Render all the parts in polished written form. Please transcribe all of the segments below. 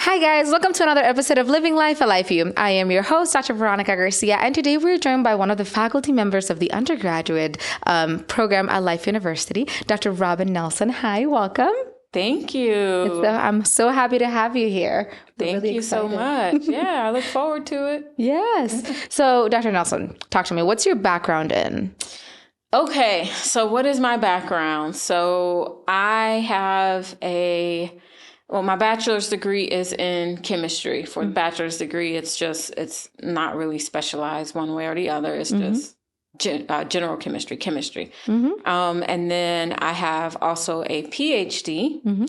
Hi guys, welcome to another episode of Living Life a Life You. I am your host, Dr. Veronica Garcia, and today we're joined by one of the faculty members of the undergraduate program at Life University, Dr. Robin Nelson. Hi, welcome. Thank you. I'm so happy to have you here. Thank you so much. Yeah, I look forward to it. Yes. So, Dr. Nelson, talk to me. What's your background in? Okay, so what is my background? So I have my bachelor's degree is in chemistry. For the bachelor's degree, it's not really specialized one way or the other. It's just general chemistry. And then I have also a PhD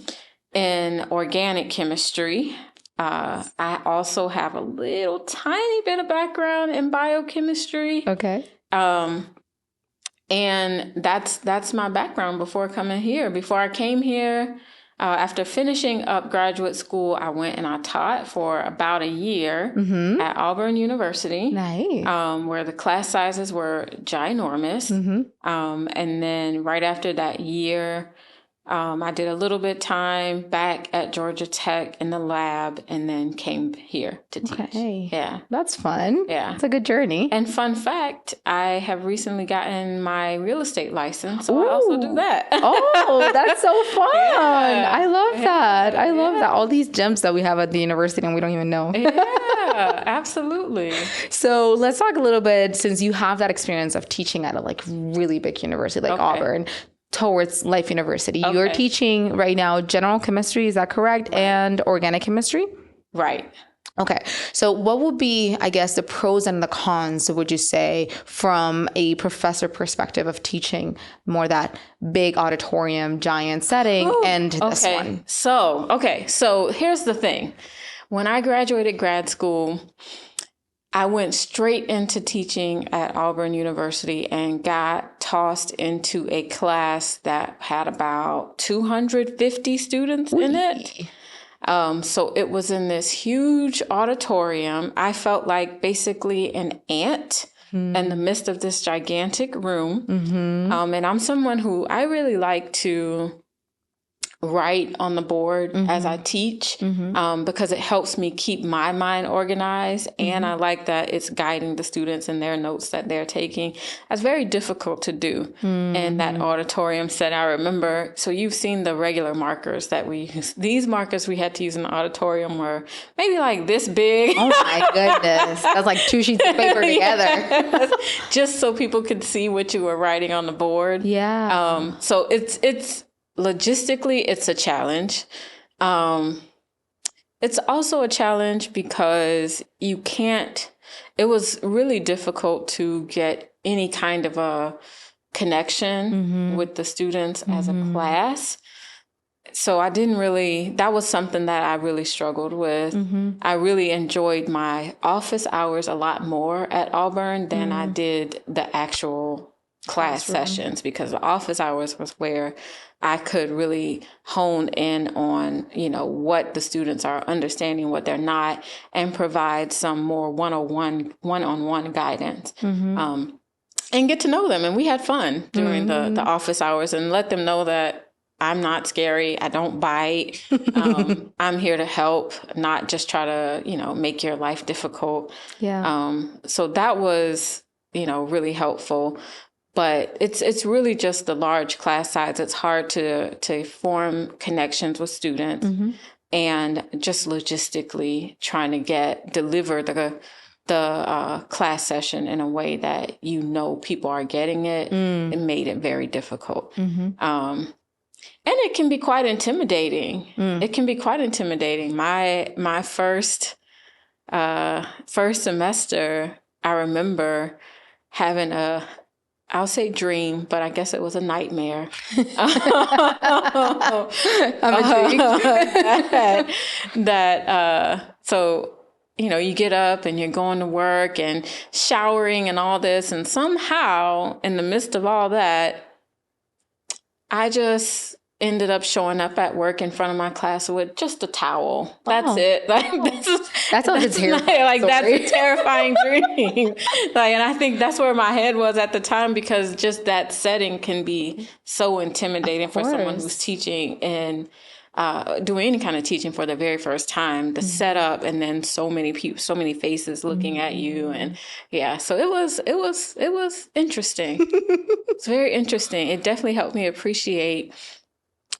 in organic chemistry. I also have a little tiny bit of background in biochemistry. Okay. And that's my background before coming here. Before I came here, after finishing up graduate school, I went and I taught for about a year at Auburn University. Nice. Where the class sizes were ginormous. And then right after that year, I did a little bit time back at Georgia Tech in the lab and then came here to teach. Okay. Yeah. That's fun. Yeah. It's a good journey. And fun fact, I have recently gotten my real estate license, so I also do that. Oh, that's so fun. Yeah. I love that. I love that. All these gems that we have at the university and we don't even know. Yeah, absolutely. So let's talk a little bit, since you have that experience of teaching at a really big university like Auburn, towards Life University. Okay. You're teaching right now general chemistry, is that correct? Right. And organic chemistry? Right. Okay. So what would be, I guess, the pros and the cons, would you say, from a professor perspective of teaching more that big auditorium, giant setting and this one? So here's the thing. When I graduated grad school, I went straight into teaching at Auburn University and got tossed into a class that had about 250 students in it. So it was in this huge auditorium. I felt like basically an ant in the midst of this gigantic room. And I'm someone who I really like to write on the board as I teach because it helps me keep my mind organized. And I like that it's guiding the students in their notes that they're taking. That's very difficult to do in that auditorium set. I remember, so you've seen the regular markers that we use. These markers we had to use in the auditorium were maybe like this big. Oh my goodness. That's like 2 sheets of paper together. Yes. Just so people could see what you were writing on the board. Yeah. So it's logistically, it's a challenge. It's also a challenge because it was really difficult to get any kind of a connection with the students as a class. So that was something that I really struggled with. I really enjoyed my office hours a lot more at Auburn than I did the actual class sessions, because the office hours was where I could really hone in on, what the students are understanding, what they're not, and provide some more one-on-one guidance. And get to know them. And we had fun during the office hours and let them know that I'm not scary. I don't bite. I'm here to help, not just try to, make your life difficult. Yeah. So that was, really helpful. But it's really just the large class size. It's hard to form connections with students, and just logistically trying to deliver the class session in a way that people are getting it. It made it very difficult. And it can be quite intimidating. It can be quite intimidating. My first semester, I remember having I'll say dream, but I guess it was a nightmare. I'm intrigued. So, you get up and you're going to work and showering and all this. And somehow in the midst of all that, I just ended up showing up at work in front of my class with just a towel. That's it. That sounds terrifying. That's a terrifying dream. And I think that's where my head was at the time, because just that setting can be so intimidating for someone who's teaching in doing any kind of teaching for the very first time, the setup, and then so many people, so many faces looking at you. And yeah, so it was interesting. It's very interesting. It definitely helped me appreciate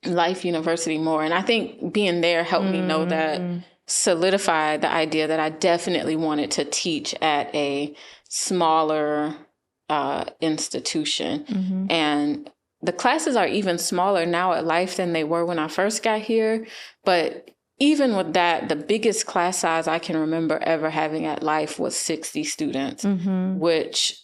Life University more. And I think being there helped me know that, solidify the idea that I definitely wanted to teach at a smaller institution. And the classes are even smaller now at Life than they were when I first got here. But even with that, the biggest class size I can remember ever having at Life was 60 students, which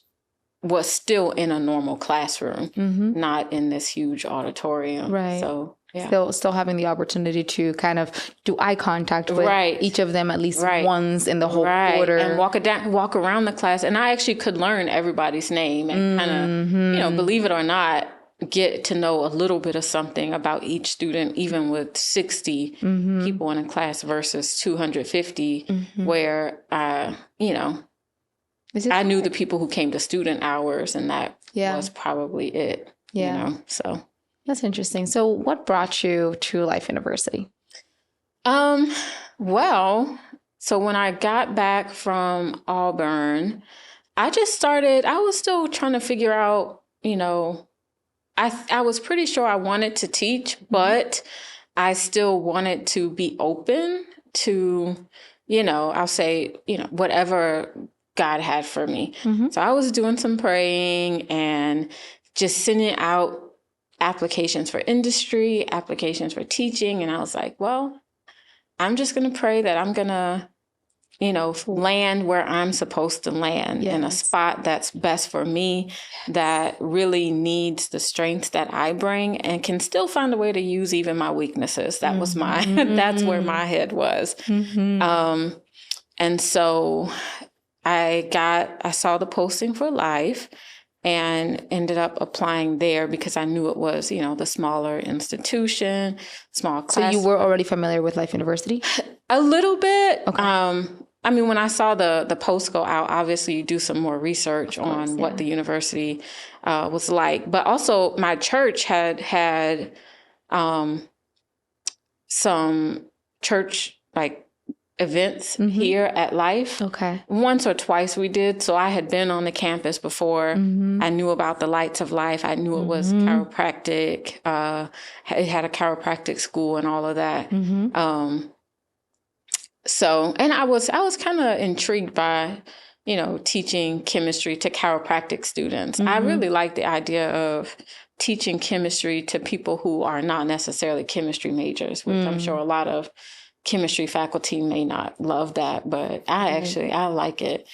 was still in a normal classroom, not in this huge auditorium. Right. So yeah. Still having the opportunity to kind of do eye contact with each of them at least once in the whole quarter. And walk around the class. And I actually could learn everybody's name and kind of, believe it or not, get to know a little bit of something about each student, even with 60 people in a class versus 250, where, I knew the people who came to student hours, and that was probably it. So that's interesting. So what brought you to Life University? Well, so when I got back from Auburn, I was still trying to figure out, I was pretty sure I wanted to teach, but I still wanted to be open to, I'll say, whatever God had for me. So I was doing some praying and just sending out applications for industry, applications for teaching. And I was like, well, I'm just going to pray that I'm going to, land where I'm supposed to land in a spot that's best for me, that really needs the strengths that I bring and can still find a way to use even my weaknesses. That was that's where my head was. And so I saw the posting for Life and ended up applying there because I knew it was, the smaller institution, small class. So you were already familiar with Life University? A little bit. Okay. When I saw the post go out, obviously you do some more research on what the university was like. But also my church had some church events here at Life. Okay. Once or twice we did. So I had been on the campus before. I knew about the Lights of Life. I knew it was chiropractic. It had a chiropractic school and all of that. And I was kind of intrigued by, teaching chemistry to chiropractic students. I really like the idea of teaching chemistry to people who are not necessarily chemistry majors, which I'm sure a lot of chemistry faculty may not love that, but I like it.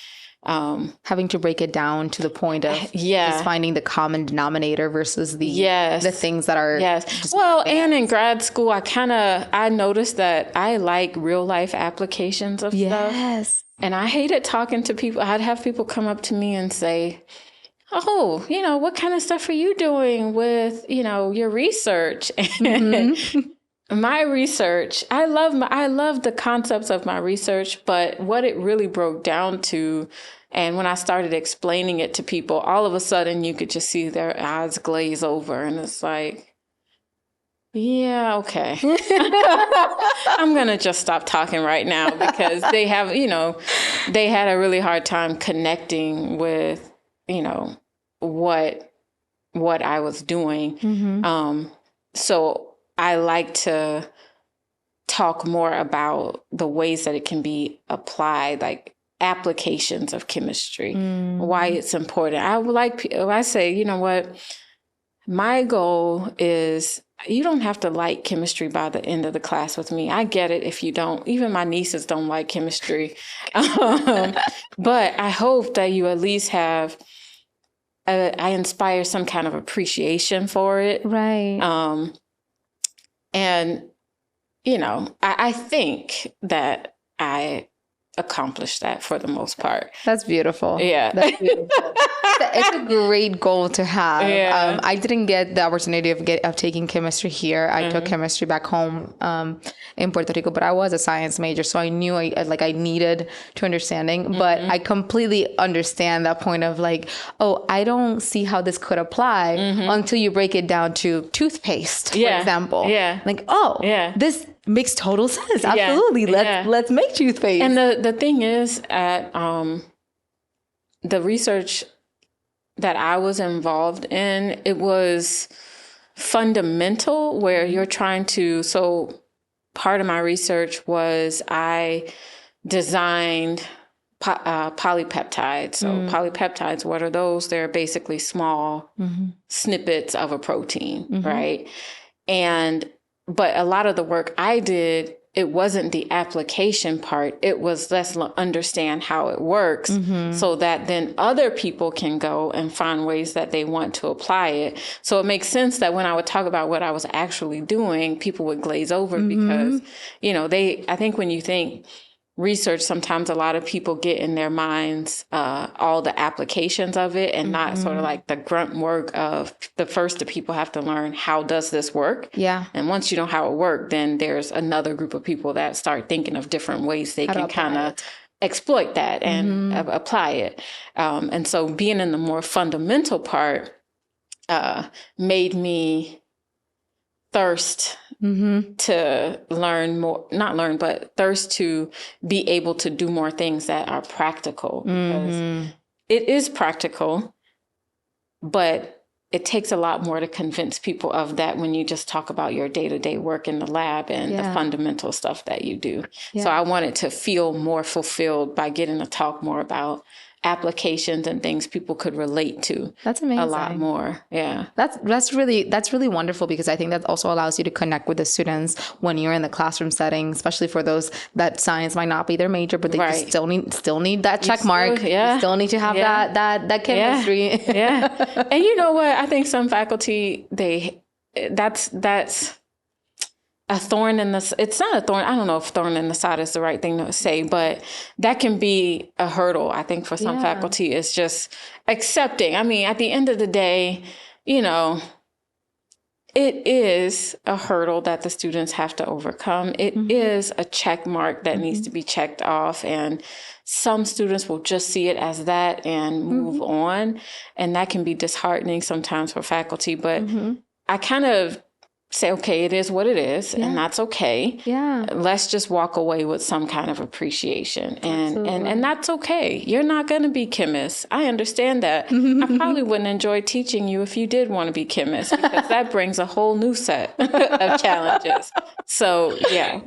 Having to break it down to the point of just finding the common denominator versus the things that are and in grad school I noticed that I like real life applications of stuff, and I hated talking to people. I'd have people come up to me and say, oh, what kind of stuff are you doing with your research? My research, I love the concepts of my research, but what it really broke down to, and when I started explaining it to people, all of a sudden you could just see their eyes glaze over, and it's like, yeah, okay. I'm going to just stop talking right now because they have, they had a really hard time connecting with, what I was doing. So I like to talk more about the ways that it can be applied, like applications of chemistry, why it's important. I say, you know what, my goal is you don't have to like chemistry by the end of the class with me. I get it if you don't. Even my nieces don't like chemistry. But I hope that you at least have, I inspire some kind of appreciation for it. Right. And, I think that I accomplished that for the most part. That's beautiful. Yeah. That's beautiful. It's a great goal to have. Yeah. I didn't get the opportunity of taking chemistry here. I took chemistry back home in Puerto Rico, but I was a science major, so I knew I needed to understanding. But I completely understand that point of like, oh, I don't see how this could apply until you break it down to toothpaste, for example. Yeah. Like, oh, this makes total sense. Absolutely. Let's make toothpaste. And the thing is, at the research that I was involved in, it was fundamental where you're trying to, so part of my research was I designed polypeptides. So polypeptides, what are those? They're basically small snippets of a protein, right? But a lot of the work I did, it wasn't the application part. It was let's understand how it works so that then other people can go and find ways that they want to apply it. So it makes sense that when I would talk about what I was actually doing, people would glaze over because, I think when you think research, sometimes a lot of people get in their minds all the applications of it and not sort of like the grunt work of the people have to learn how does this work. Yeah. And once you know how it works, then there's another group of people that start thinking of different ways they can kind of exploit that and apply it. And so being in the more fundamental part made me thirst to learn more, not learn, but thirst to be able to do more things that are practical. Because it is practical, but it takes a lot more to convince people of that when you just talk about your day-to-day work in the lab and the fundamental stuff that you do. So I wanted to feel more fulfilled by getting to talk more about applications and things people could relate to. That's amazing. A lot more. Yeah. That's really wonderful, because I think that also allows you to connect with the students when you're in the classroom setting, especially for those that science might not be their major, but they just still need that check mark. You still need to have that chemistry. And you know what? I think some faculty, that's a thorn in the, it's not a thorn. I don't know if thorn in the side is the right thing to say, but that can be a hurdle. I think for some faculty, it's just accepting. I mean, at the end of the day, it is a hurdle that the students have to overcome. It is a check mark that needs to be checked off. And some students will just see it as that and move on. And that can be disheartening sometimes for faculty. But I kind of say, okay, it is what it is, and that's okay. Yeah. Let's just walk away with some kind of appreciation. And that's okay. You're not going to be chemist. I understand that. I probably wouldn't enjoy teaching you if you did want to be chemist, because that brings a whole new set of challenges. So, yeah.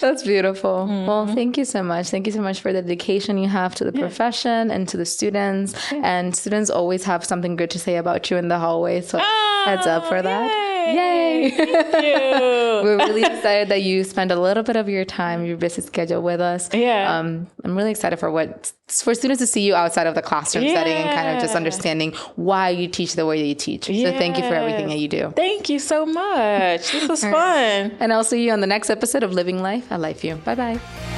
That's beautiful. Well, thank you so much. Thank you so much for the dedication you have to the profession and to the students. And students always have something good to say about you in the hallway. So heads up for that. Yay! Thank you. We're really excited that you spend a little bit of your time, your busy schedule with us. Yeah. I'm really excited for students to see you outside of the classroom setting and kind of just understanding why you teach the way that you teach. So thank you for everything that you do. Thank you so much. This was fun. And I'll see you on the next episode of Living Life, I Life You. Bye-bye.